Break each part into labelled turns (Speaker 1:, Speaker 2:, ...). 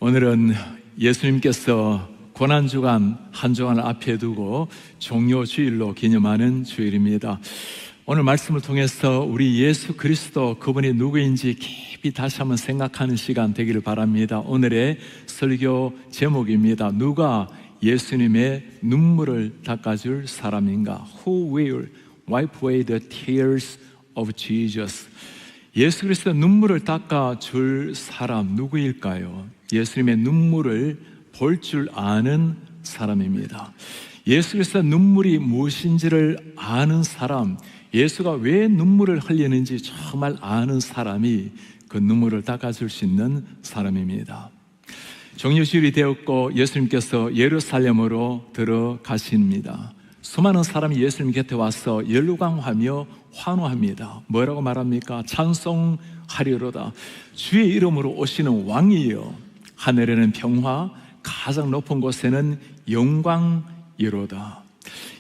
Speaker 1: 오늘은 예수님께서 고난주간 한 주간을 앞에 두고 종료주일로 기념하는 주일입니다. 오늘 말씀을 통해서 우리 예수 그리스도 그분이 누구인지 깊이 다시 한번 생각하는 시간 되기를 바랍니다. 오늘의 설교 제목입니다. 누가 예수님의 눈물을 닦아줄 사람인가? Who will wipe away the tears of Jesus? 예수 그리스도 눈물을 닦아줄 사람 누구일까요? 예수님의 눈물을 볼 줄 아는 사람입니다. 예수 그리스도 눈물이 무엇인지를 아는 사람, 예수가 왜 눈물을 흘리는지 정말 아는 사람이 그 눈물을 닦아줄 수 있는 사람입니다. 종료주일이 되었고 예수님께서 예루살렘으로 들어가십니다. 수많은 사람이 예수님 곁에 와서 열광하며 환호합니다. 뭐라고 말합니까? 찬송하리로다. 주의 이름으로 오시는 왕이여, 하늘에는 평화, 가장 높은 곳에는 영광이로다.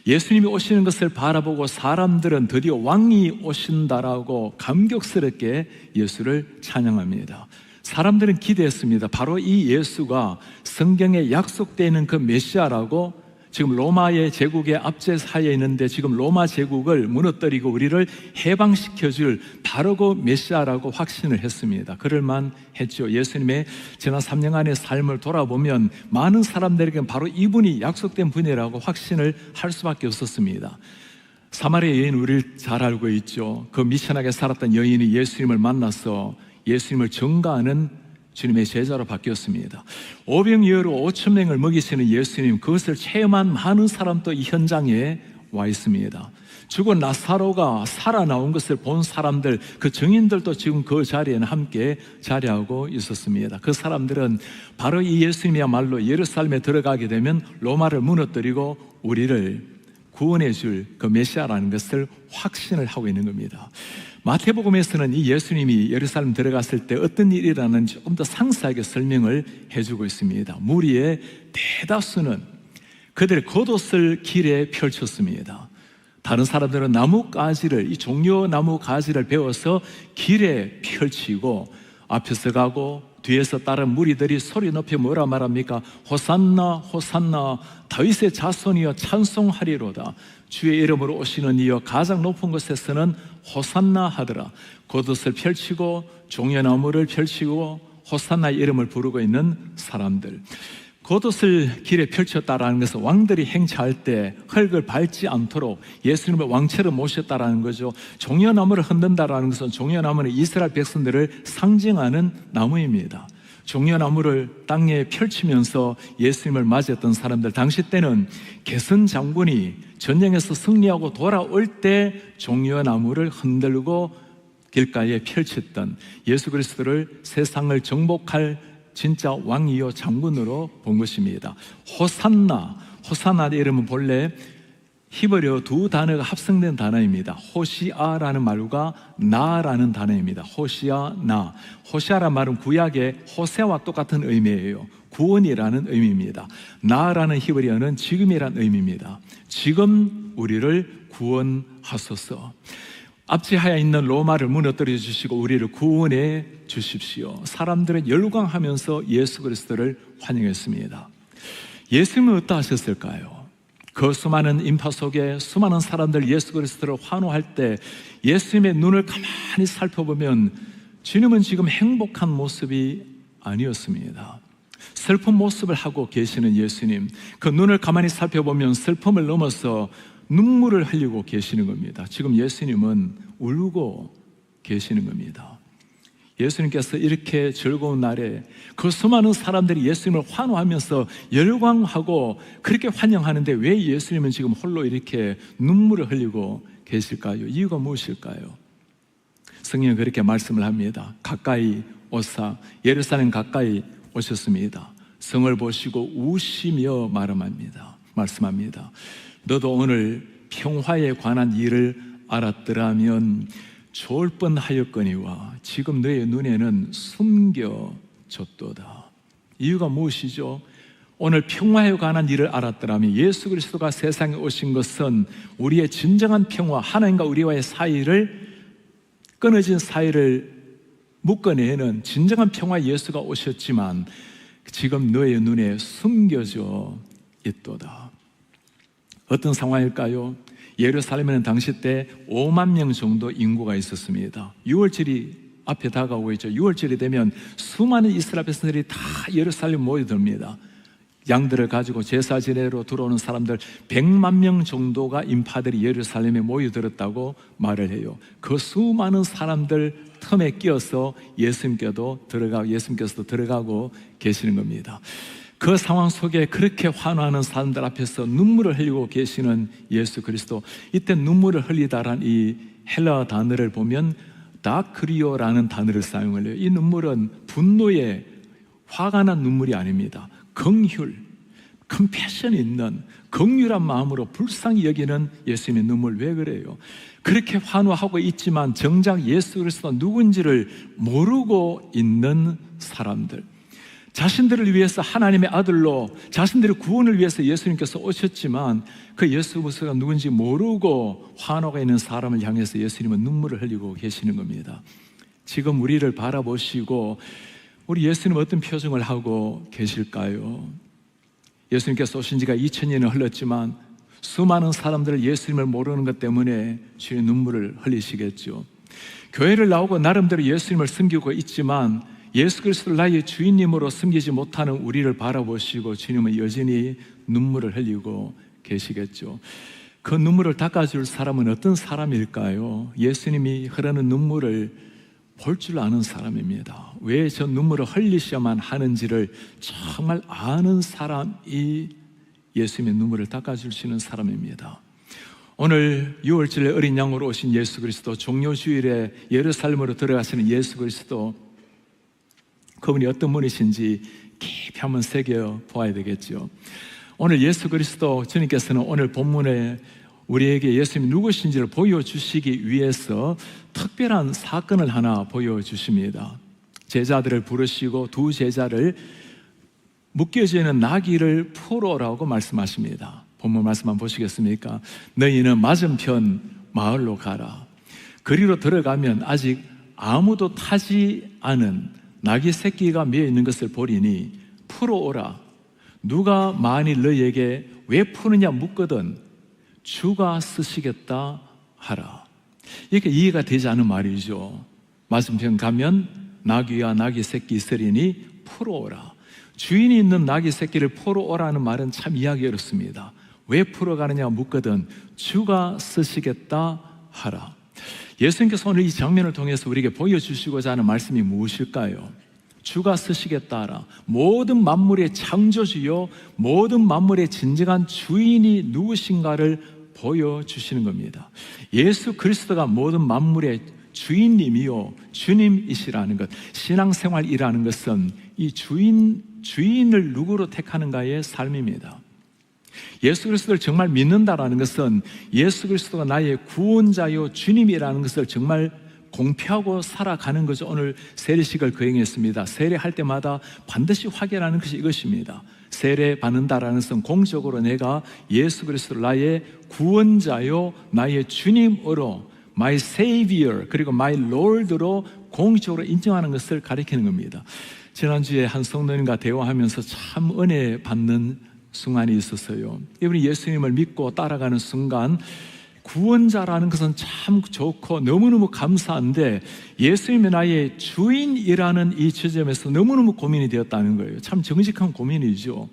Speaker 1: 예수님이 오시는 것을 바라보고 사람들은 드디어 왕이 오신다라고 감격스럽게 예수를 찬양합니다. 사람들은 기대했습니다. 바로 이 예수가 성경에 약속되어 있는 그 메시아라고. 지금 로마의 제국의 압제하에 있는데 지금 로마 제국을 무너뜨리고 우리를 해방시켜줄 바로 그 메시아라고 확신을 했습니다. 그럴만 했죠. 예수님의 지난 3년간의 삶을 돌아보면 많은 사람들에게는 바로 이분이 약속된 분이라고 확신을 할 수밖에 없었습니다. 사마리아 여인, 우리를 잘 알고 있죠. 그 미천하게 살았던 여인이 예수님을 만나서 예수님을 증거하는 주님의 제자로 바뀌었습니다. 오병이어로 5,000명을 먹이시는 예수님, 그것을 체험한 많은 사람도 이 현장에 와 있습니다. 죽은 나사로가 살아나온 것을 본 사람들, 그 증인들도 지금 그 자리에는 함께 자리하고 있었습니다. 그 사람들은 바로 이 예수님이야말로 예루살렘에 들어가게 되면 로마를 무너뜨리고 우리를 구원해 줄 그 메시아라는 것을 확신을 하고 있는 겁니다. 마태복음에서는 이 예수님이 예루살렘 들어갔을 때 어떤 일이 일어나는지 조금 더 상세하게 설명을 해주고 있습니다. 무리의 대다수는 그들의 겉옷을 길에 펼쳤습니다. 다른 사람들은 나뭇가지를, 이 종려나무 가지를 베어서 길에 펼치고 앞에서 가고 뒤에서 다른 무리들이 소리 높여 뭐라 말합니까? 호산나 호산나 다윗의 자손이여 찬송하리로다. 주의 이름으로 오시는 이여 가장 높은 곳에서는 호산나 하더라. 겉옷을 펼치고 종려나무를 펼치고 호산나의 이름을 부르고 있는 사람들. 겉옷을 길에 펼쳤다라는 것은 왕들이 행차할 때 흙을 밟지 않도록 예수님을 왕처럼 모셨다라는 거죠. 종려나무를 흔든다라는 것은 종려나무는 이스라엘 백성들을 상징하는 나무입니다. 종려나무를 땅에 펼치면서 예수님을 맞이했던 사람들, 당시 때는 게선 장군이 전쟁에서 승리하고 돌아올 때 종려나무를 흔들고 길가에 펼쳤던 예수 그리스도를 세상을 정복할 진짜 왕이요 장군으로 본 것입니다. 호산나, 호산나의 이름은 본래 히브리어 두 단어가 합성된 단어입니다. 호시아라는 말과 나라는 단어입니다. 호시아, 나. 호시아라는 말은 구약의 호세와 똑같은 의미예요. 구원이라는 의미입니다. 나라는 히브리어는 지금이라는 의미입니다. 지금 우리를 구원하소서. 압제하에 있는 로마를 무너뜨려 주시고 우리를 구원해 주십시오. 사람들은 열광하면서 예수 그리스도를 환영했습니다. 예수님은 어떠하셨을까요? 그 수많은 인파 속에 수많은 사람들 예수 그리스도를 환호할 때 예수님의 눈을 가만히 살펴보면 주님은 지금 행복한 모습이 아니었습니다. 슬픈 모습을 하고 계시는 예수님, 그 눈을 가만히 살펴보면 슬픔을 넘어서 눈물을 흘리고 계시는 겁니다. 지금 예수님은 울고 계시는 겁니다. 예수님께서 이렇게 즐거운 날에 그 수많은 사람들이 예수님을 환호하면서 열광하고 그렇게 환영하는데 왜 예수님은 지금 홀로 이렇게 눈물을 흘리고 계실까요? 이유가 무엇일까요? 성경은 그렇게 말씀을 합니다. 가까이 오사, 예루살렘 가까이 오셨습니다. 성을 보시고 우시며 말씀합니다. 너도 오늘 평화에 관한 일을 알았더라면 좋을 뻔하였거니와 지금 너의 눈에는 숨겨졌도다. 이유가 무엇이죠? 오늘 평화에 관한 일을 알았더라면 예수 그리스도가 세상에 오신 것은 우리의 진정한 평화, 하나님과 우리와의 사이를, 끊어진 사이를 묶어내는 진정한 평화 예수가 오셨지만 지금 너의 눈에 숨겨져 있도다. 어떤 상황일까요? 예루살렘에는 당시 때 5만 명 정도 인구가 있었습니다. 6월절이 앞에 다가오고 있죠. 6월절이 되면 수많은 이스라엘 백성들이 다 예루살렘 모여듭니다. 양들을 가지고 제사 지내러 들어오는 사람들 100만 명 정도가 인파들이 예루살렘에 모여들었다고 말을 해요. 그 수많은 사람들 틈에 끼어서 예수님께서도 들어가고 계시는 겁니다. 그 상황 속에 그렇게 환호하는 사람들 앞에서 눈물을 흘리고 계시는 예수 그리스도, 이때 눈물을 흘리다란 이 헬라어 단어를 보면 다크리오라는 단어를 사용을 해요. 이 눈물은 분노에 화가 난 눈물이 아닙니다. 긍휼, 컴패션이 있는 긍휼한 마음으로 불쌍히 여기는 예수님의 눈물. 왜 그래요? 그렇게 환호하고 있지만 정작 예수 그리스도가 누군지를 모르고 있는 사람들, 자신들을 위해서 하나님의 아들로 자신들의 구원을 위해서 예수님께서 오셨지만 그 예수 그리스도가 누군지 모르고 환호가 있는 사람을 향해서 예수님은 눈물을 흘리고 계시는 겁니다. 지금 우리를 바라보시고 우리 예수님 어떤 표정을 하고 계실까요? 예수님께서 오신 지가 2000년이 흘렀지만 수많은 사람들을 예수님을 모르는 것 때문에 주의 눈물을 흘리시겠죠. 교회를 나오고 나름대로 예수님을 섬기고 있지만 예수 그리스도를 나의 주인님으로 섬기지 못하는 우리를 바라보시고 주님은 여전히 눈물을 흘리고 계시겠죠. 그 눈물을 닦아줄 사람은 어떤 사람일까요? 예수님이 흐르는 눈물을 볼 줄 아는 사람입니다. 왜 저 눈물을 흘리셔야만 하는지를 정말 아는 사람이 예수님의 눈물을 닦아주시는 사람입니다. 오늘 6월절에 어린 양으로 오신 예수 그리스도, 종료주일에 예루살렘으로 들어가시는 예수 그리스도, 그분이 어떤 분이신지 깊이 한번 새겨보아야 되겠죠. 오늘 예수 그리스도 주님께서는 오늘 본문에 우리에게 예수님이 누구신지를 보여주시기 위해서 특별한 사건을 하나 보여주십니다. 제자들을 부르시고 두 제자를 묶여져 있는 나귀를 풀어오라고 말씀하십니다. 본문 말씀 한번 보시겠습니까? 너희는 맞은편 마을로 가라. 그리로 들어가면 아직 아무도 타지 않은 나귀 새끼가 매어 있는 것을 보리니 풀어오라. 누가 만일 너희에게 왜 푸느냐 묻거든 주가 쓰시겠다 하라. 이렇게 이해가 되지 않은 말이죠. 맞은편 가면 나귀와 나귀 새끼 있으리니 풀어오라. 주인이 있는 나귀 새끼를 풀어오라는 말은 참 이해하기 어렵습니다. 왜 풀어가느냐 묻거든 주가 쓰시겠다 하라. 예수님께서 오늘 이 장면을 통해서 우리에게 보여주시고자 하는 말씀이 무엇일까요? 주가 쓰시겠다 하라. 모든 만물의 창조주요 모든 만물의 진정한 주인이 누구신가를 보여주시는 겁니다. 예수 그리스도가 모든 만물의 주인님이요 주님이시라는 것, 신앙생활이라는 것은 이 주인을 누구로 택하는가의 삶입니다. 예수 그리스도를 정말 믿는다라는 것은 예수 그리스도가 나의 구원자요 주님이라는 것을 정말 공표하고 살아가는 거죠. 오늘 세례식을 거행했습니다. 세례할 때마다 반드시 확인하는 것이 이것입니다. 세례 받는다라는 것은 공적으로 내가 예수 그리스도를 나의 구원자요 나의 주님으로 My Savior 그리고 My Lord로 공적으로 인정하는 것을 가리키는 겁니다. 지난주에 한 성도님과 대화하면서 참 은혜 받는 순간이 있었어요. 이분이 예수님을 믿고 따라가는 순간 구원자라는 것은 참 좋고 너무너무 감사한데 예수님이 나의 주인이라는 이 지점에서 너무너무 고민이 되었다는 거예요. 참 정직한 고민이죠.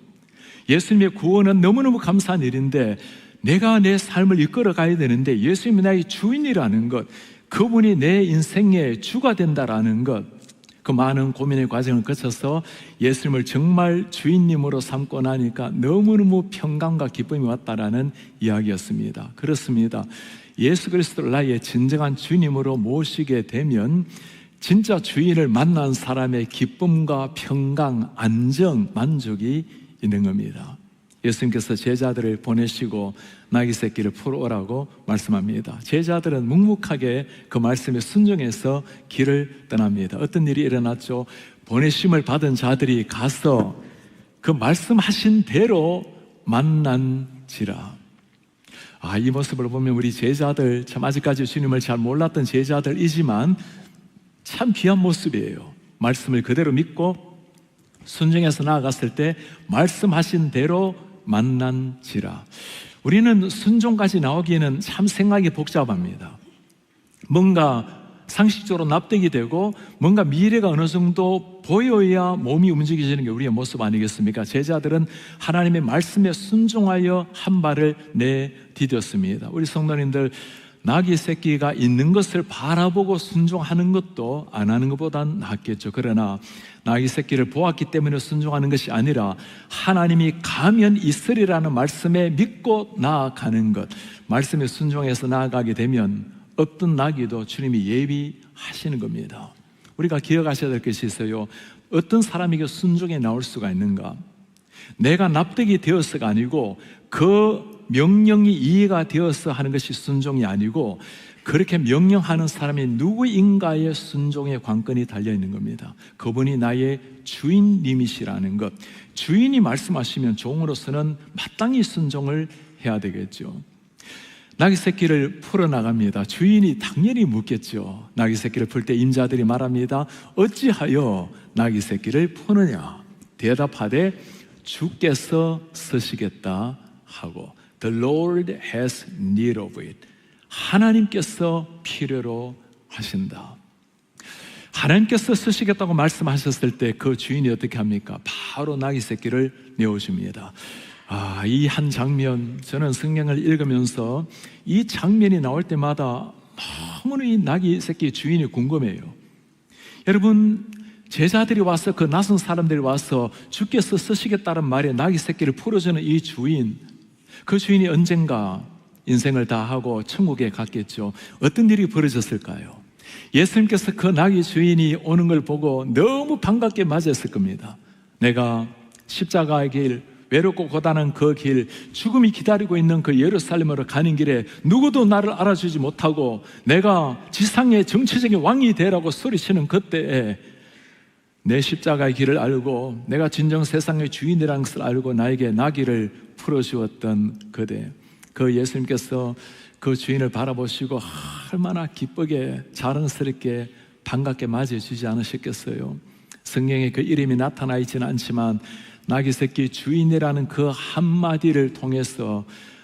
Speaker 1: 예수님의 구원은 너무너무 감사한 일인데 내가 내 삶을 이끌어 가야 되는데 예수님이 나의 주인이라는 것, 그분이 내 인생의 주가 된다라는 것, 그 많은 고민의 과정을 거쳐서 예수님을 정말 주인님으로 삼고 나니까 너무너무 평강과 기쁨이 왔다라는 이야기였습니다. 그렇습니다. 예수 그리스도를 나의 진정한 주님으로 모시게 되면 진짜 주인을 만난 사람의 기쁨과 평강, 안정, 만족이 있는 겁니다. 예수님께서 제자들을 보내시고 나귀 새끼를 풀어오라고 말씀합니다. 제자들은 묵묵하게 그 말씀에 순종해서 길을 떠납니다. 어떤 일이 일어났죠? 보내심을 받은 자들이 가서 그 말씀하신 대로 만난지라. 이 모습을 보면 우리 제자들, 참 아직까지 주님을 잘 몰랐던 제자들이지만 참 귀한 모습이에요. 말씀을 그대로 믿고 순종해서 나아갔을 때 말씀하신 대로 만난지라. 우리는 순종까지 나오기에는 참 생각이 복잡합니다. 뭔가 상식적으로 납득이 되고 뭔가 미래가 어느 정도 보여야 몸이 움직여지는 게 우리의 모습 아니겠습니까? 제자들은 하나님의 말씀에 순종하여 한 발을 내디뎠습니다. 우리 성도님들, 나귀 새끼가 있는 것을 바라보고 순종하는 것도 안 하는 것보단 낫겠죠. 그러나 나귀 새끼를 보았기 때문에 순종하는 것이 아니라 하나님이 가면 있으리라는 말씀에 믿고 나아가는 것, 말씀에 순종해서 나아가게 되면 어떤 나귀도 주님이 예비하시는 겁니다. 우리가 기억하셔야 될 것이 있어요. 어떤 사람에게 순종에 나올 수가 있는가? 내가 납득이 되어서가 아니고 그 명령이 이해가 되어서 하는 것이 순종이 아니고, 그렇게 명령하는 사람이 누구인가의 순종의 관건이 달려있는 겁니다. 그분이 나의 주인님이시라는 것, 주인이 말씀하시면 종으로서는 마땅히 순종을 해야 되겠죠. 나귀 새끼를 풀어나갑니다. 주인이 당연히 묻겠죠. 나귀 새끼를 풀 때 임자들이 말합니다. 어찌하여 나귀 새끼를 푸느냐? 대답하되 주께서 쓰시겠다 하고, The Lord has need of it. 하나님께서 필요로 하신다. 하나님께서 쓰시겠다고 말씀하셨을 때 그 주인이 어떻게 합니까? 바로 나귀 새끼를 내어줍니다. 이 한 장면, 저는 성경을 읽으면서 이 장면이 나올 때마다 너무나 이 나귀 새끼 주인이 궁금해요. 여러분, 제자들이 와서, 그 낯선 사람들이 와서 주께서 쓰시겠다는 말에 나귀 새끼를 풀어주는 이 주인, 그 주인이 언젠가 인생을 다 하고 천국에 갔겠죠. 어떤 일이 벌어졌을까요? 예수님께서 그 나귀 주인이 오는 걸 보고 너무 반갑게 맞이했을 겁니다. 내가 십자가의 길, 외롭고 고단한 그 길, 죽음이 기다리고 있는 그 예루살렘으로 가는 길에 누구도 나를 알아주지 못하고 내가 지상의 정치적인 왕이 되라고 소리치는 그때에 내 십자가의 길을 알고 내가 진정 세상의 주인이라는 것을 알고 나에게 나귀를 풀어주었던 그대, 그 예수님께서 그 주인을 바라보시고 얼마나 기쁘게 자랑스럽게 반갑게 맞이해 주지 않으셨겠어요? 성경에 그 이름이 나타나 있지는 않지만 나귀 새끼 주인이라는 그 한마디를 통해서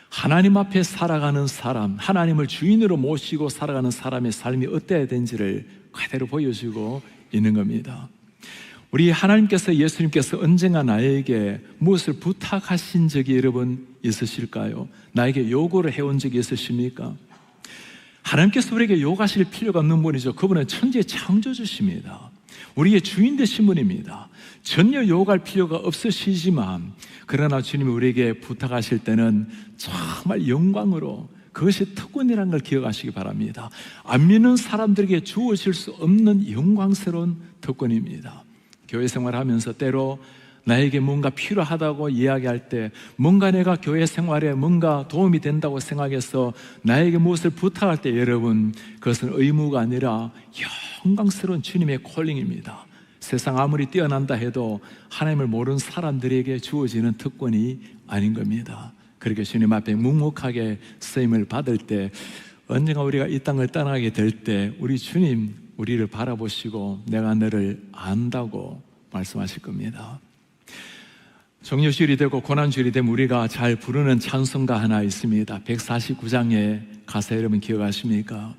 Speaker 1: 하나님 앞에 살아가는 사람, 하나님을 주인으로 모시고 살아가는 사람의 삶이 어때야 되는지를 그대로 보여주고 있는 겁니다. 우리 하나님께서, 예수님께서 언젠가 나에게 무엇을 부탁하신 적이 여러분 있으실까요? 나에게 요구를 해온 적이 있으십니까? 하나님께서 우리에게 요구하실 필요가 없는 분이죠. 그분은 천지의 창조주십니다. 우리의 주인 되신 분입니다. 전혀 요구할 필요가 없으시지만, 그러나 주님이 우리에게 부탁하실 때는 정말 영광으로, 그것이 특권이라는 걸 기억하시기 바랍니다. 안 믿는 사람들에게 주어질 수 없는 영광스러운 특권입니다. 교회 생활하면서 때로 나에게 뭔가 필요하다고 이야기할 때, 뭔가 내가 교회 생활에 뭔가 도움이 된다고 생각해서 나에게 무엇을 부탁할 때, 여러분, 그것은 의무가 아니라 영광스러운 주님의 콜링입니다. 세상 아무리 뛰어난다 해도 하나님을 모르는 사람들에게 주어지는 특권이 아닌 겁니다. 그렇게 주님 앞에 묵묵하게 쓰임을 받을 때, 언젠가 우리가 이 땅을 떠나게 될 때 우리 주님 우리를 바라보시고 내가 너를 안다고 말씀하실 겁니다. 종료주일이 되고 고난주일이 되면 우리가 잘 부르는 찬송가 하나 있습니다. 149장의 가사 여러분 기억하십니까?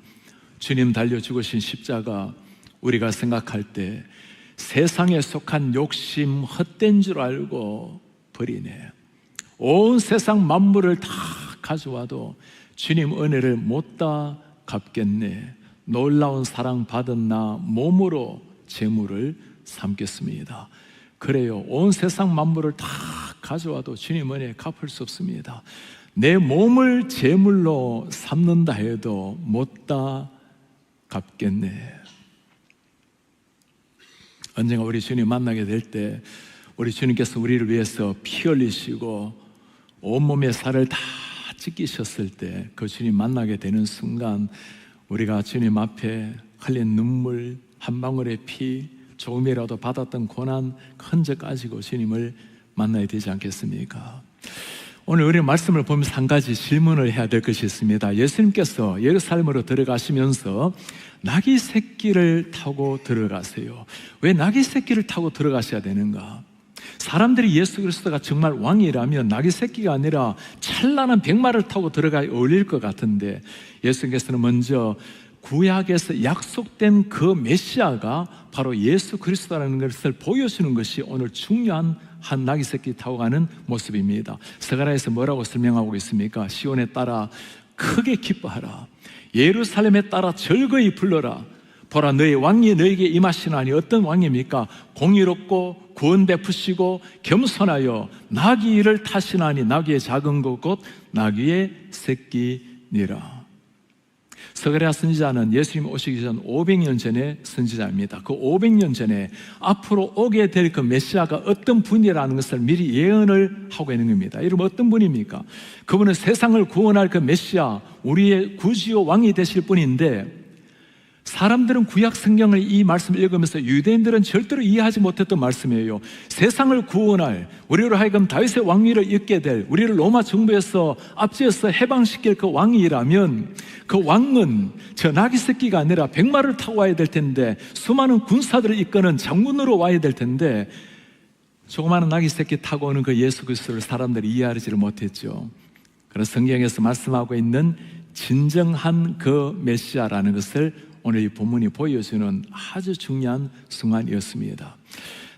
Speaker 1: 주님 달려 죽으신 십자가, 우리가 생각할 때 세상에 속한 욕심 헛된 줄 알고 버리네. 온 세상 만물을 다 가져와도 주님 은혜를 못다 갚겠네. 놀라운 사랑 받은 나 몸으로 재물을 삼겠습니다. 그래요. 온 세상 만물을 다 가져와도 주님 은혜 갚을 수 없습니다. 내 몸을 재물로 삼는다 해도 못다 갚겠네. 언젠가 우리 주님 만나게 될 때, 우리 주님께서 우리를 위해서 피 흘리시고 온몸의 살을 다 찢기셨을 때, 그 주님 만나게 되는 순간 우리가 주님 앞에 흘린 눈물, 한 방울의 피, 조금이라도 받았던 고난 흔적 가지고 주님을 만나야 되지 않겠습니까? 오늘 우리 말씀을 보면서 한 가지 질문을 해야 될 것이 있습니다. 예수님께서 예루살렘으로 들어가시면서 나귀 새끼를 타고 들어가세요. 왜 나귀 새끼를 타고 들어가셔야 되는가? 사람들이 예수 그리스도가 정말 왕이라면 낙이 새끼가 아니라 찬란한 백마를 타고 들어가야 어울릴 것 같은데, 예수님께서는 먼저 구약에서 약속된 그 메시아가 바로 예수 그리스도라는 것을 보여주는 것이 오늘 중요한 한 낙이 새끼 타고 가는 모습입니다. 스가랴에서 뭐라고 설명하고 있습니까? 시온에 따라 크게 기뻐하라, 예루살렘에 따라 즐거이 불러라. 보라, 너희 왕이 너에게 임하시나니. 어떤 왕입니까? 공의롭고 구원 베푸시고 겸손하여 나귀를 타시나니. 나귀의 작은 것 곧 나귀의 새끼니라. 스가랴 선지자는 예수님 오시기 전 500년 전에 선지자입니다. 그 500년 전에 앞으로 오게 될 그 메시아가 어떤 분이라는 것을 미리 예언을 하고 있는 겁니다. 여러분, 어떤 분입니까? 그분은 세상을 구원할 그 메시아, 우리의 구주요 왕이 되실 분인데, 사람들은 구약 성경을 이 말씀을 읽으면서 유대인들은 절대로 이해하지 못했던 말씀이에요. 세상을 구원할, 우리로 하여금 다윗의 왕위를 잇게 될, 우리를 로마 정부에서 압제해서 해방시킬 그 왕이라면 그 왕은 저 나귀 새끼가 아니라 백마를 타고 와야 될 텐데, 수많은 군사들을 이끄는 장군으로 와야 될 텐데, 조그마한 나귀 새끼 타고 오는 그 예수 그리스도를 사람들이 이해하지를 못했죠. 그래서 성경에서 말씀하고 있는 진정한 그 메시아라는 것을 오늘 이 본문이 보여주는 아주 중요한 순간이었습니다.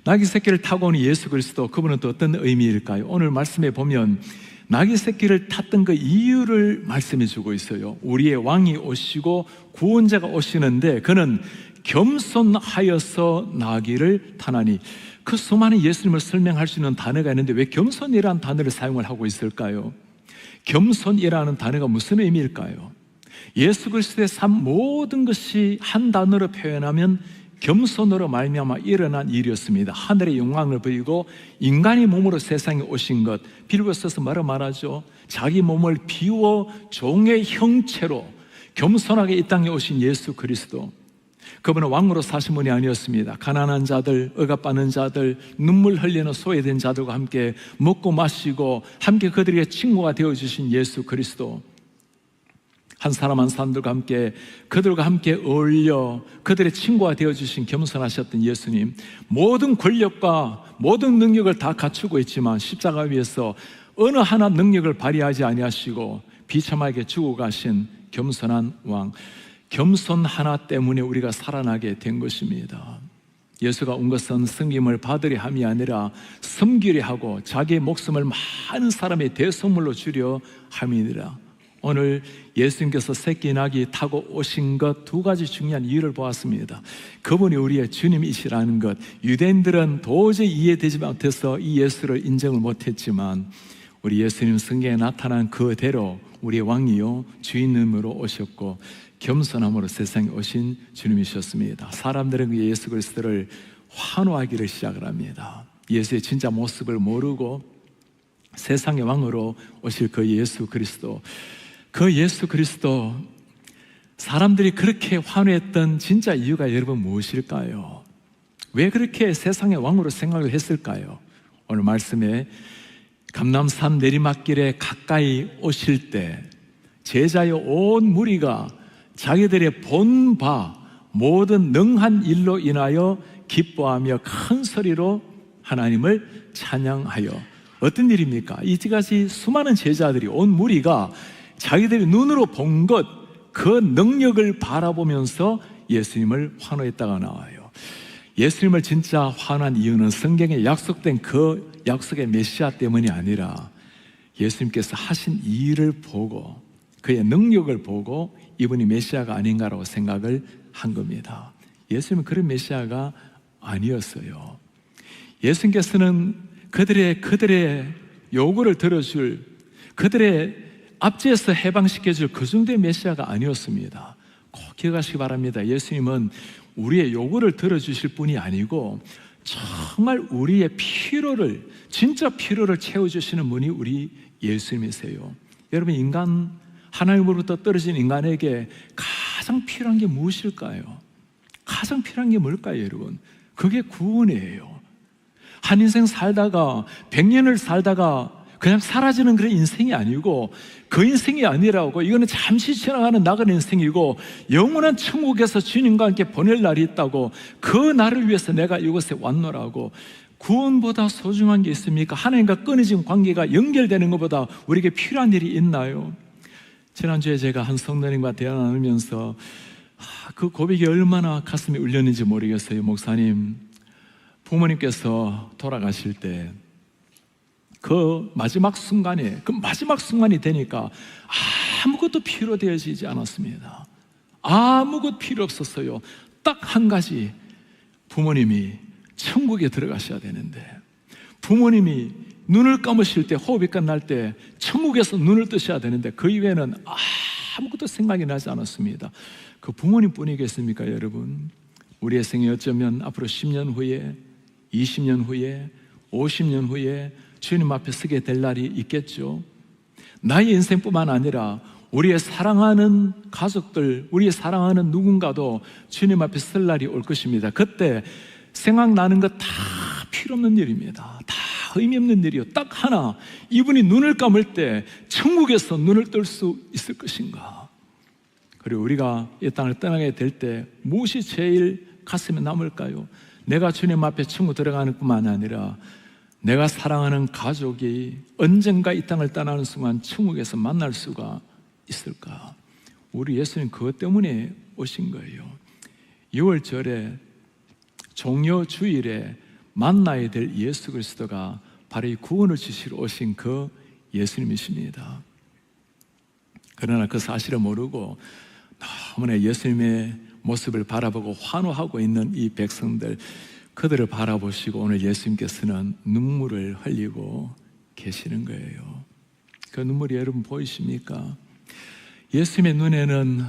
Speaker 1: 나귀 새끼를 타고 오는 예수 그리스도, 그분은 또 어떤 의미일까요? 오늘 말씀에 보면 나귀 새끼를 탔던 그 이유를 말씀해 주고 있어요. 우리의 왕이 오시고 구원자가 오시는데 그는 겸손하여서 나귀를 타나니. 그 수많은 예수님을 설명할 수 있는 단어가 있는데 왜 겸손이라는 단어를 사용을 하고 있을까요? 겸손이라는 단어가 무슨 의미일까요? 예수 그리스도의 삶 모든 것이 한 단어로 표현하면 겸손으로 말미암아 일어난 일이었습니다. 하늘의 영광을 보이고 인간의 몸으로 세상에 오신 것, 빌고서서 뭐라 말하죠? 자기 몸을 비워 종의 형체로 겸손하게 이 땅에 오신 예수 그리스도, 그분은 왕으로 사신 분이 아니었습니다. 가난한 자들, 억압받는 자들, 눈물 흘리는 소외된 자들과 함께 먹고 마시고 함께 그들에게 친구가 되어주신 예수 그리스도, 한 사람 한 사람들과 함께 그들과 함께 어울려 그들의 친구가 되어주신 겸손하셨던 예수님, 모든 권력과 모든 능력을 다 갖추고 있지만 십자가 위에서 어느 하나 능력을 발휘하지 아니하시고 비참하게 죽어가신 겸손한 왕, 겸손 하나 때문에 우리가 살아나게 된 것입니다. 예수가 온 것은 섬김을 받으려 함이 아니라 섬기려 하고 자기의 목숨을 많은 사람의 대속물로 주려 함이니라. 오늘 예수님께서 새끼 나귀 타고 오신 것 두 가지 중요한 이유를 보았습니다. 그분이 우리의 주님이시라는 것, 유대인들은 도저히 이해되지 못해서 이 예수를 인정을 못했지만 우리 예수님 성경에 나타난 그대로 우리의 왕이요 주인님으로 오셨고 겸손함으로 세상에 오신 주님이셨습니다. 사람들은 그 예수 그리스도를 환호하기를 시작을 합니다. 예수의 진짜 모습을 모르고 세상의 왕으로 오실 그 예수 그리스도, 그 예수 그리스도, 사람들이 그렇게 환호했던 진짜 이유가 여러분 무엇일까요? 왜 그렇게 세상의 왕으로 생각을 했을까요? 오늘 말씀에 감람산 내리막길에 가까이 오실 때 제자의 온 무리가 자기들의 본 바 모든 능한 일로 인하여 기뻐하며 큰 소리로 하나님을 찬양하여. 어떤 일입니까? 이제까지 수많은 제자들이, 온 무리가 자기들이 눈으로 본 것, 그 능력을 바라보면서 예수님을 환호했다가 나와요. 예수님을 진짜 환호한 이유는 성경에 약속된 그 약속의 메시아 때문이 아니라 예수님께서 하신 이 일을 보고 그의 능력을 보고 이분이 메시아가 아닌가라고 생각을 한 겁니다. 예수님은 그런 메시아가 아니었어요. 예수님께서는 그들의 요구를 들어줄, 그들의 압제에서 해방시켜줄 그 정도의 메시아가 아니었습니다. 꼭 기억하시기 바랍니다. 예수님은 우리의 요구를 들어주실 분이 아니고 정말 우리의 필요를, 진짜 필요를 채워주시는 분이 우리 예수님이세요. 여러분, 인간, 하나님으로부터 떨어진 인간에게 가장 필요한 게 무엇일까요? 가장 필요한 게 뭘까요, 여러분? 그게 구원이에요. 한 인생 살다가 100년을 살다가 그냥 사라지는 그런 인생이 아니고, 그 인생이 아니라고, 이거는 잠시 지나가는 나그네 인생이고 영원한 천국에서 주님과 함께 보낼 날이 있다고, 그 날을 위해서 내가 이곳에 왔노라고, 구원보다 소중한 게 있습니까? 하나님과 끊어진 관계가 연결되는 것보다 우리에게 필요한 일이 있나요? 지난주에 제가 한 성도님과 대화 나누면서 그 고백이 얼마나 가슴이 울렸는지 모르겠어요. 목사님, 부모님께서 돌아가실 때 그 마지막 순간이 되니까 아무것도 필요되어지지 않았습니다. 아무것도 필요 없었어요. 딱 한 가지, 부모님이 천국에 들어가셔야 되는데, 부모님이 눈을 감으실 때, 호흡이 끝날 때 천국에서 눈을 뜨셔야 되는데 그 이외에는 아무것도 생각이 나지 않았습니다. 그 부모님 뿐이겠습니까, 여러분? 우리의 생에 어쩌면 앞으로 10년 후에, 20년 후에, 50년 후에 주님 앞에 서게 될 날이 있겠죠. 나의 인생뿐만 아니라 우리의 사랑하는 가족들, 우리의 사랑하는 누군가도 주님 앞에 설 날이 올 것입니다. 그때 생각나는 것 다 필요 없는 일입니다. 다 의미 없는 일이요. 딱 하나, 이분이 눈을 감을 때 천국에서 눈을 뜰 수 있을 것인가? 그리고 우리가 이 땅을 떠나게 될 때 무엇이 제일 가슴에 남을까요? 내가 주님 앞에 천국 들어가는 뿐만 아니라 내가 사랑하는 가족이 언젠가 이 땅을 떠나는 순간 천국에서 만날 수가 있을까? 우리 예수님 그것 때문에 오신 거예요. 6월절에 종려 주일에 만나야 될 예수 그리스도가 바로 이 구원을 주시러 오신 그 예수님이십니다. 그러나 그 사실을 모르고 너무나 예수님의 모습을 바라보고 환호하고 있는 이 백성들, 그들을 바라보시고 오늘 예수님께서는 눈물을 흘리고 계시는 거예요. 그 눈물이 여러분 보이십니까? 예수님의 눈에는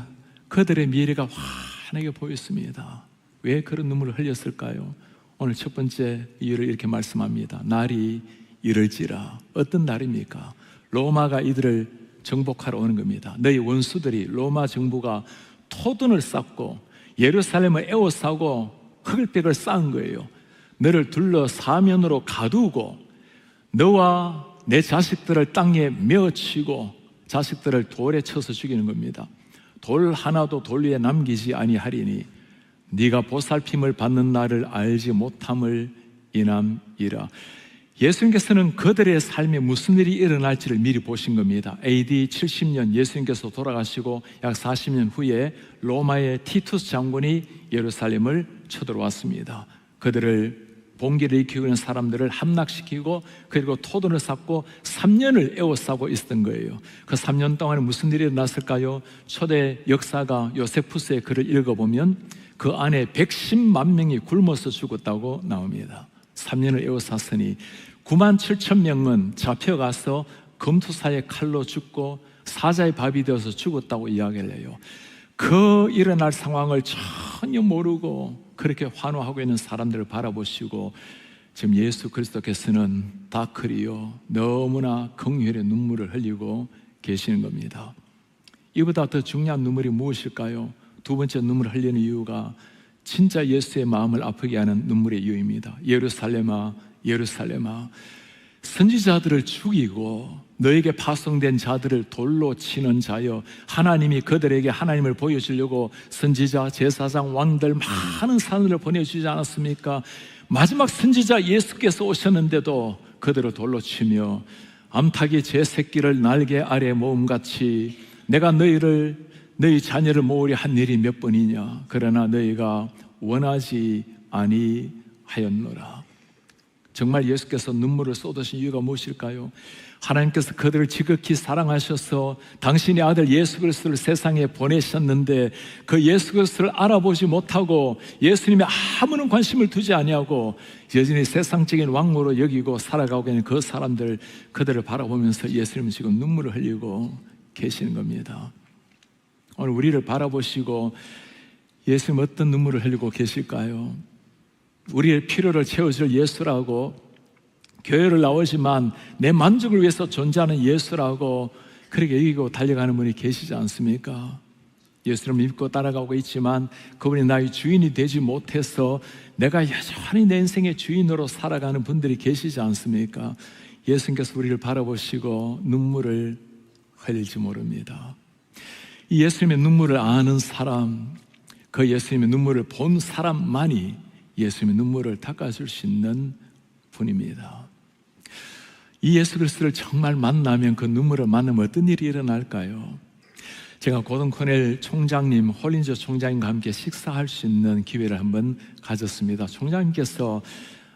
Speaker 1: 그들의 미래가 환하게 보였습니다. 왜 그런 눈물을 흘렸을까요? 오늘 첫 번째 이유를 이렇게 말씀합니다. 날이 이를지라. 어떤 날입니까? 로마가 이들을 정복하러 오는 겁니다. 너희 원수들이, 로마 정부가 토둔을 쌓고 예루살렘을 에워싸고 흑백을 쌓은 거예요. 너를 둘러 사면으로 가두고 너와 내 자식들을 땅에 메어치고 자식들을 돌에 쳐서 죽이는 겁니다. 돌 하나도 돌 위에 남기지 아니하리니 네가 보살핌을 받는 날을 알지 못함을 인함이라. 예수님께서는 그들의 삶에 무슨 일이 일어날지를 미리 보신 겁니다. AD 70년 예수님께서 돌아가시고 약 40년 후에 로마의 티투스 장군이 예루살렘을 쳐들어왔습니다. 그들을 봉기를 일으키고 있는 사람들을 함락시키고 그리고 토둔을 쌓고 3년을 에워싸고 있었던 거예요. 그 3년 동안에 무슨 일이 일어났을까요? 초대 역사가 요세푸스의 글을 읽어보면 그 안에 110만 명이 굶어서 죽었다고 나옵니다. 3년을 에워쌌으니 9만 7천 명은 잡혀가서 검투사의 칼로 죽고 사자의 밥이 되어서 죽었다고 이야기를 해요. 그 일어날 상황을 전혀 모르고 그렇게 환호하고 있는 사람들을 바라보시고 지금 예수 그리스도께서는 다크리요 너무나 긍휼의 눈물을 흘리고 계시는 겁니다. 이보다 더 중요한 눈물이 무엇일까요? 두 번째 눈물을 흘리는 이유가 진짜 예수의 마음을 아프게 하는 눈물의 이유입니다. 예루살렘아, 예루살렘아, 선지자들을 죽이고 너에게 파송된 자들을 돌로 치는 자여, 하나님이 그들에게 하나님을 보여주려고 선지자, 제사장, 왕들 많은 사람들을 보내주지 않았습니까? 마지막 선지자 예수께서 오셨는데도 그들을 돌로 치며 암탉이 제 새끼를 날개 아래 모음같이 내가 너희 자녀를 모으려 한 일이 몇 번이냐? 그러나 너희가 원하지 아니하였노라. 정말 예수께서 눈물을 쏟으신 이유가 무엇일까요? 하나님께서 그들을 지극히 사랑하셔서 당신의 아들 예수 그리스도를 세상에 보내셨는데 그 예수 그리스도를 알아보지 못하고 예수님의 아무런 관심을 두지 아니하고 여전히 세상적인 왕으로 여기고 살아가고 있는 그 사람들, 그들을 바라보면서 예수님은 지금 눈물을 흘리고 계시는 겁니다. 오늘 우리를 바라보시고 예수님 어떤 눈물을 흘리고 계실까요? 우리의 필요를 채워줄 예수라고, 교회를 나오지만 내 만족을 위해서 존재하는 예수라고 그렇게 여기고 달려가는 분이 계시지 않습니까? 예수를 믿고 따라가고 있지만 그분이 나의 주인이 되지 못해서 내가 여전히 내 인생의 주인으로 살아가는 분들이 계시지 않습니까? 예수님께서 우리를 바라보시고 눈물을 흘릴지 모릅니다. 이 예수님의 눈물을 아는 사람, 그 예수님의 눈물을 본 사람만이 예수님의 눈물을 닦아줄 수 있는 분입니다. 이 예수 그리스도를 정말 만나면, 그 눈물을 만나면 어떤 일이 일어날까요? 제가 고든 코넬 총장님, 홀린저 총장님과 함께 식사할 수 있는 기회를 한번 가졌습니다. 총장님께서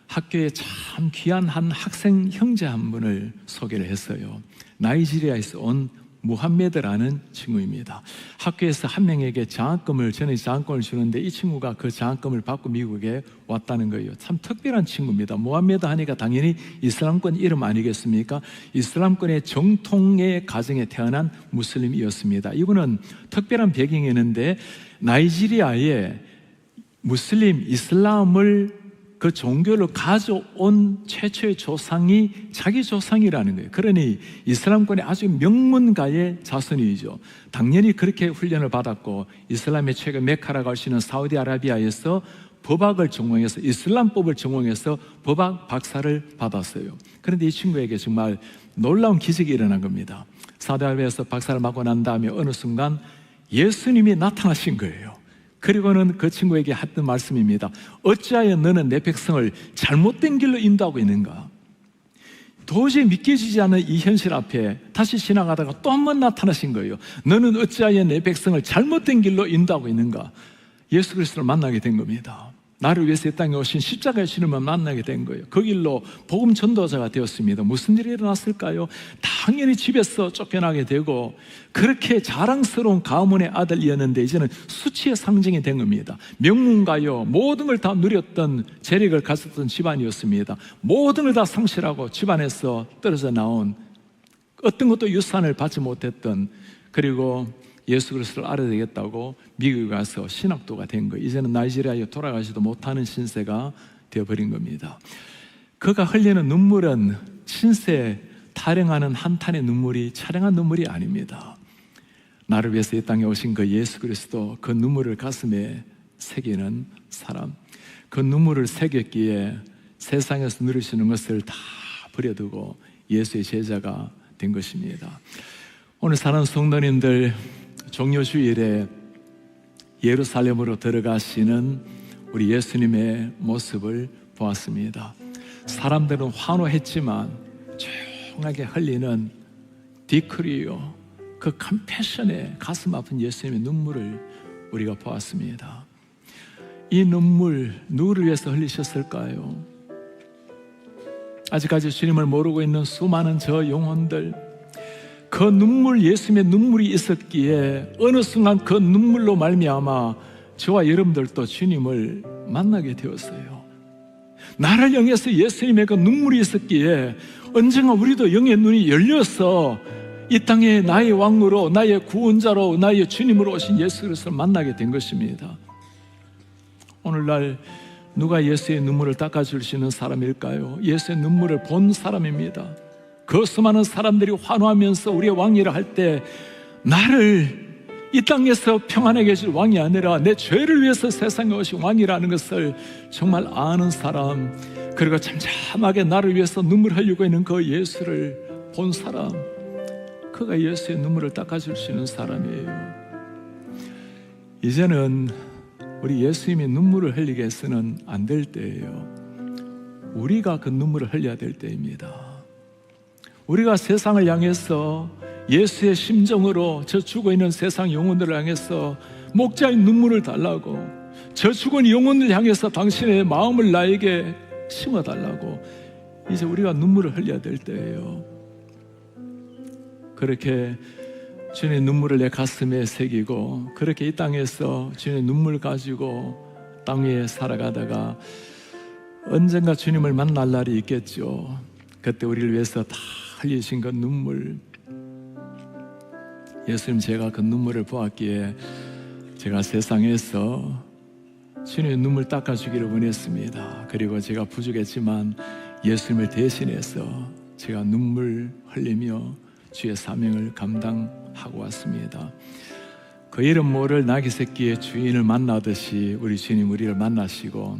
Speaker 1: 학교에 참 귀한 한 학생 형제 한 분을 소개를 했어요. 나이지리아에서 온 무함메드라는 친구입니다. 학교에서 한 명에게 장학금을 주는데 이 친구가 그 장학금을 받고 미국에 왔다는 거예요. 참 특별한 친구입니다. 무함메드 하니까 당연히 이슬람권 이름 아니겠습니까? 이슬람권의 정통의 가정에 태어난 무슬림이었습니다. 이분은 특별한 배경이었는데, 나이지리아에 무슬림, 이슬람을 그 종교를 가져온 최초의 조상이 자기 조상이라는 거예요. 그러니 이슬람권의 아주 명문가의 자손이죠. 당연히 그렇게 훈련을 받았고, 이슬람의 최고 메카라고 할 수 있는 사우디아라비아에서 법학을 전공해서, 이슬람법을 전공해서 법학 박사를 받았어요. 그런데 이 친구에게 정말 놀라운 기적이 일어난 겁니다. 사우디아라비아에서 박사를 받고 난 다음에 어느 순간 예수님이 나타나신 거예요. 그리고는 그 친구에게 했던 말씀입니다. 어찌하여 너는 내 백성을 잘못된 길로 인도하고 있는가? 도저히 믿겨지지 않는 이 현실 앞에 다시 지나가다가 또 한 번 나타나신 거예요. 너는 어찌하여 내 백성을 잘못된 길로 인도하고 있는가? 예수 그리스도를 만나게 된 겁니다. 나를 위해서 이 땅에 오신 십자가의 주님을 만나게 된 거예요. 그 길로 복음 전도자가 되었습니다. 무슨 일이 일어났을까요? 당연히 집에서 쫓겨나게 되고, 그렇게 자랑스러운 가문의 아들이었는데 이제는 수치의 상징이 된 겁니다. 명문가요, 모든 걸 다 누렸던, 재력을 가졌던 집안이었습니다. 모든 걸 다 상실하고 집안에서 떨어져 나온, 어떤 것도 유산을 받지 못했던, 그리고 예수 그리스도를 알아야 되겠다고 미국에 가서 신학도가 된 거예요. 이제는 나이지리아에 돌아가지도 못하는 신세가 되어버린 겁니다. 그가 흘리는 눈물은 신세 타령하는 한탄의 눈물이, 차량한 눈물이 아닙니다. 나를 위해서 이 땅에 오신 그 예수 그리스도, 그 눈물을 가슴에 새기는 사람, 그 눈물을 새겼기에 세상에서 누릴 수 있는 것을 다 버려두고 예수의 제자가 된 것입니다. 오늘 사랑하는 성도님들, 종료주일에 예루살렘으로 들어가시는 우리 예수님의 모습을 보았습니다. 사람들은 환호했지만 조용하게 흘리는 디크리요, 그 컴패션에 가슴 아픈 예수님의 눈물을 우리가 보았습니다. 이 눈물 누구를 위해서 흘리셨을까요? 아직까지 주님을 모르고 있는 수많은 저 영혼들, 그 눈물, 예수님의 눈물이 있었기에 어느 순간 그 눈물로 말미암아 저와 여러분들도 주님을 만나게 되었어요. 나를 향해서 예수님의 그 눈물이 있었기에 언젠가 우리도 영의 눈이 열려서 이 땅에 나의 왕으로, 나의 구원자로, 나의 주님으로 오신 예수 그리스도를 만나게 된 것입니다. 오늘날 누가 예수의 눈물을 닦아줄 수 있는 사람일까요? 예수의 눈물을 본 사람입니다. 그 수많은 사람들이 환호하면서 우리의 왕이라 할 때, 나를 이 땅에서 평안하게 해줄 왕이 아니라 내 죄를 위해서 세상에 오신 왕이라는 것을 정말 아는 사람, 그리고 잠잠하게 나를 위해서 눈물 흘리고 있는 그 예수를 본 사람, 그가 예수의 눈물을 닦아줄 수 있는 사람이에요. 이제는 우리 예수님이 눈물을 흘리게 해서는 안 될 때예요. 우리가 그 눈물을 흘려야 될 때입니다. 우리가 세상을 향해서 예수의 심정으로 저 죽어있는 세상 영혼들을 향해서 목자의 눈물을 달라고, 저 죽은 영혼을 향해서 당신의 마음을 나에게 심어달라고, 이제 우리가 눈물을 흘려야 될 때예요. 그렇게 주님의 눈물을 내 가슴에 새기고, 그렇게 이 땅에서 주님의 눈물 가지고 땅 위에 살아가다가 언젠가 주님을 만날 날이 있겠죠. 그때 우리를 위해서 다 흘리신 그 눈물, 예수님, 제가 그 눈물을 보았기에 제가 세상에서 주님의 눈물 닦아주기를 원했습니다. 그리고 제가 부족했지만 예수님을 대신해서 제가 눈물 흘리며 주의 사명을 감당하고 왔습니다. 그 이름 모를 나귀 새끼의 주인을 만나듯이 우리 주님 우리를 만나시고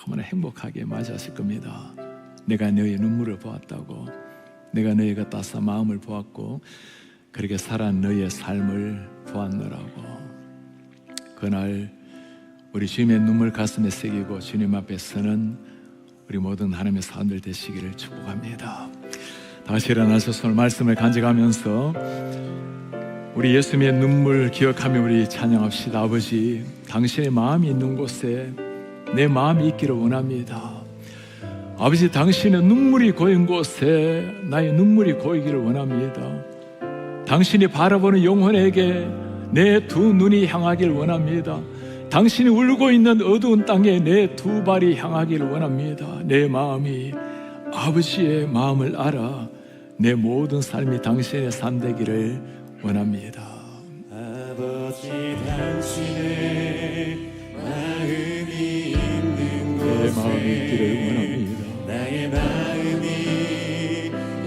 Speaker 1: 너무나 행복하게 맞이하실 겁니다. 내가 너의 눈물을 보았다고, 내가 너의 그 따스한 마음을 보았고, 그렇게 살아난 너의 삶을 보았노라고. 그날 우리 주님의 눈물 가슴에 새기고 주님 앞에 서는 우리 모든 하나님의 사람들 되시기를 축복합니다. 다시 일어나셔서 오늘 말씀을 간직하면서 우리 예수님의 눈물 기억하며 우리 찬양합시다. 아버지, 당신의 마음이 있는 곳에 내 마음이 있기를 원합니다. 아버지, 당신의 눈물이 고인 곳에 나의 눈물이 고이기를 원합니다. 당신이 바라보는 영혼에게 내 두 눈이 향하기를 원합니다. 당신이 울고 있는 어두운 땅에 내 두 발이 향하기를 원합니다. 내 마음이 아버지의 마음을 알아 내 모든 삶이 당신의 삶 되기를 원합니다.
Speaker 2: 아버지, 당신의 마음이 있는 곳에
Speaker 1: 내 마음이 있기를 원합니다.
Speaker 2: 나의 마음이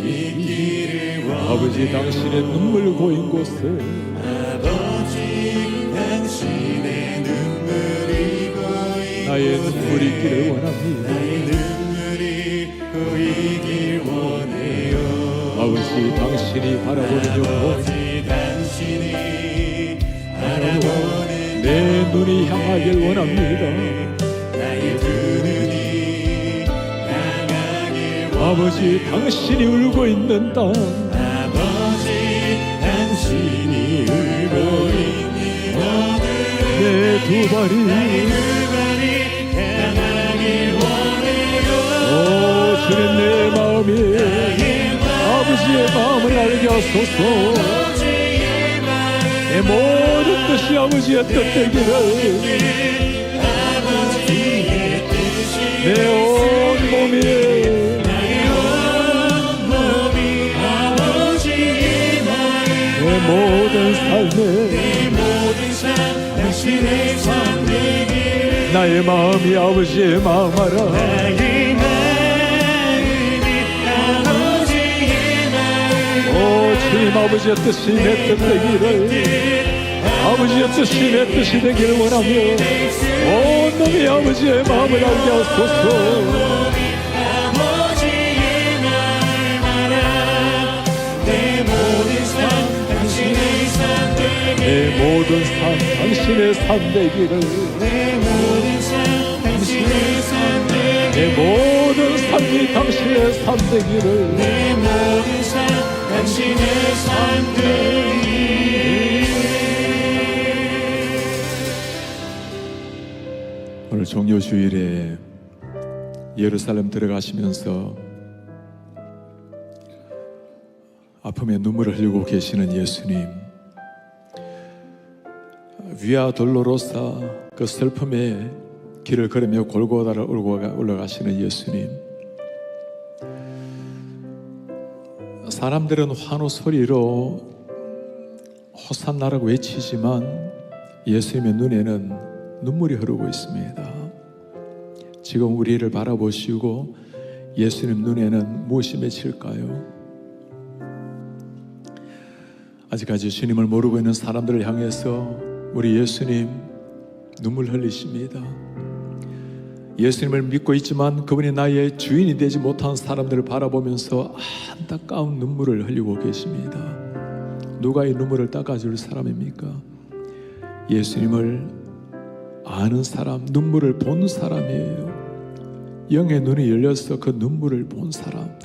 Speaker 2: 있기를 원해요.
Speaker 1: 아버지, 당신의 눈물 고인 곳에
Speaker 2: 아버지, 당신의 눈물이 고인
Speaker 1: 나의 눈물이 있기를 원합니다.
Speaker 2: 나의 눈물이 고이길 원해요.
Speaker 1: 아버지, 당신이 바라보는 영혼,
Speaker 2: 아버지, 당신이 바라보는
Speaker 1: 내 눈이 향하길 원합니다.
Speaker 2: 나의 두 눈이 향하길
Speaker 1: 아버지, 당신이 울고 있는 땅,
Speaker 2: 아버지, 당신이 울고 있는
Speaker 1: 내 두 발이
Speaker 2: 향하길 원해요.
Speaker 1: 오 주님, 내 마음이 아버지의 마음을 알게 하소서. 내 모든 뜻이 아버지의 뜻 되기를, 내 온 몸이 내 모든 삶에
Speaker 2: 당신의 삶 되기를
Speaker 1: 나의 마음이 아버지의 마음 알아.
Speaker 2: 나의 마음이 아버지의 마음
Speaker 1: 오 주님, 아버지의 뜻이 내 뜻 되기를, 아버지의 뜻이 내 뜻이 되기를 원하며 온 놈이 아버지의 마음을 알게 하소서.
Speaker 2: 아버지의 마음 알아 내 모든 삶 당신의 삶 되기를
Speaker 1: 내 모든 삶 당신의 삶 되기를,
Speaker 2: 내 모든 삶 당신의 삶 되기를
Speaker 1: 내 모든 삶이 당신의 삶 되기를,
Speaker 2: 내 모든 삶 당신의 삶 되기를.
Speaker 1: 오늘 종료주일에 예루살렘 들어가시면서 아픔에 눈물을 흘리고 계시는 예수님, 위아 돌로로사 그 슬픔의 길을 걸으며 골고다를 올라가시는 예수님, 사람들은 환호 소리로 호산나라고 외치지만 예수님의 눈에는 눈물이 흐르고 있습니다. 지금 우리를 바라보시고 예수님 눈에는 무엇이 맺힐까요? 아직까지 주님을 모르고 있는 사람들을 향해서 우리 예수님 눈물 흘리십니다. 예수님을 믿고 있지만 그분이 나의 주인이 되지 못한 사람들을 바라보면서 안타까운 눈물을 흘리고 계십니다. 누가 이 눈물을 닦아줄 사람입니까? 예수님을 아는 사람, 눈물을 본 사람이에요. 영의 눈이 열려서 그 눈물을 본 사람,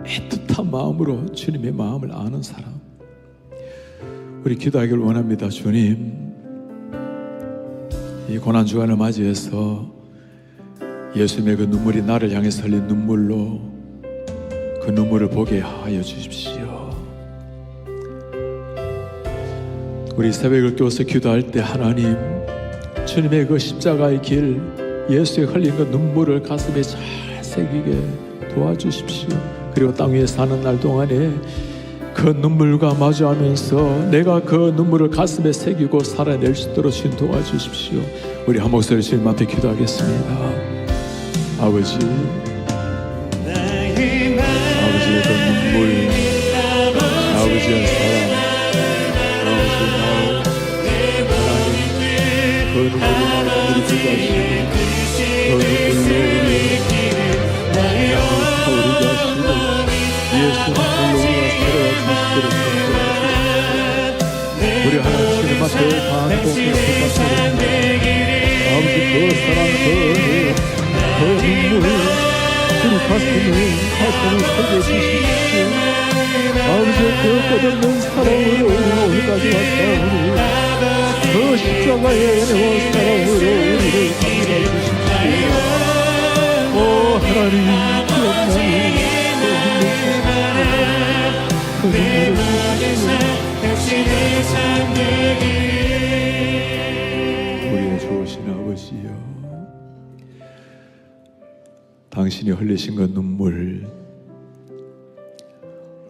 Speaker 1: 애틋한 마음으로 주님의 마음을 아는 사람. 우리 기도하기를 원합니다. 주님, 이 고난주간을 맞이해서 예수님의 그 눈물이 나를 향해서 흘린 눈물로 그 눈물을 보게 하여 주십시오. 우리 새벽을 깨워서 기도할 때 하나님, 주님의 그 십자가의 길, 예수의 흘린 그 눈물을 가슴에 잘 새기게 도와주십시오. 그리고 땅 위에 사는 날 동안에 그 눈물과 마주하면서 내가 그 눈물을 가슴에 새기고 살아낼 수 있도록 주님 도와주십시오. 우리 한 목소리 주님 앞에 기도하겠습니다. 아버지, 아버지의 그 눈물, 아버지의 사랑, 아버지의 마음, 하나님, 그 눈물이 나를 부르게 하시고 그 눈물로 우리를 타오르게 하시고 예수 눈물로 우리가 새로워질 수 있도록 우리 하나님 주님 앞에 반복해 부탁드립니다. 아버지, 그 사랑, 그 눈물,
Speaker 3: 가슴을 새겨 주십시오. 아버지 그 끝없는 사랑으로 오늘까지 왔사오니 그 십자가의 은혜와 사랑으로 우리를 감싸 주십시오. 오 하나님 기억나니 그 눈물을 우리의 좋으신 아버지여, 당신이 흘리신 그 눈물,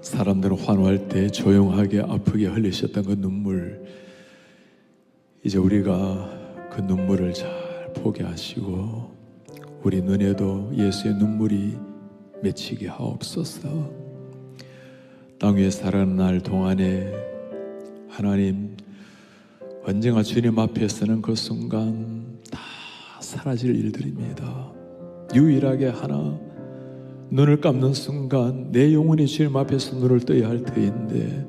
Speaker 3: 사람들은 환호할 때 조용하게 아프게 흘리셨던 그 눈물, 이제 우리가 그 눈물을 잘 보게 하시고 우리 눈에도 예수의 눈물이 맺히게 하옵소서. 땅 위에 살아가는 날 동안에 하나님, 언젠가 주님 앞에 서는 그 순간 다 사라질 일들입니다. 유일하게 하나, 눈을 감는 순간 내 영혼이 주님 앞에서 눈을 떠야 할 터인데,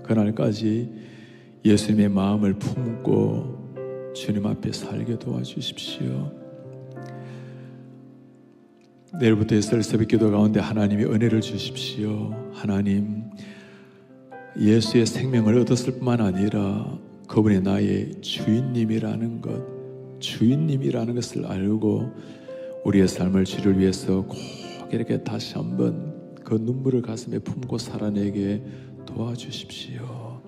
Speaker 3: 그날까지 예수님의 마음을 품고 주님 앞에 살게 도와주십시오. 내일부터 있을 새벽 기도 가운데 하나님이 은혜를 주십시오. 하나님, 예수의 생명을 얻었을 뿐만 아니라 그분이 나의 주인님이라는 것을 알고 우리의 삶을 주를 위해서 꼭 이렇게 다시 한번 그 눈물을 가슴에 품고 살아내게 도와주십시오.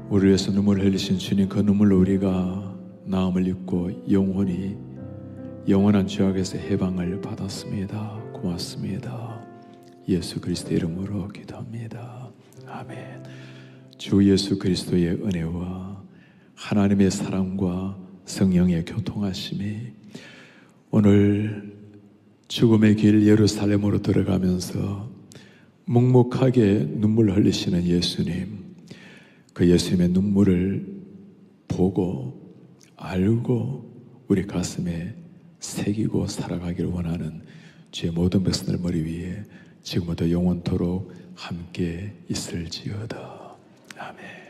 Speaker 3: 우리를 위해서 눈물을 흘리신 주님, 그 눈물로 우리가 나음을 입고 영원한 죄악에서 해방을 받았습니다. 고맙습니다. 예수 그리스도의 이름으로 기도합니다. 아멘. 주 예수 그리스도의 은혜와 하나님의 사랑과 성령의 교통하심이 오늘 죽음의 길 예루살렘으로 들어가면서 묵묵하게 눈물 흘리시는 예수님, 그 예수님의 눈물을 보고 알고 우리 가슴에 새기고 살아가기를 원하는 주의 모든 백성들 머리 위에 지금부터 영원토록 함께 있을지어다. 아멘.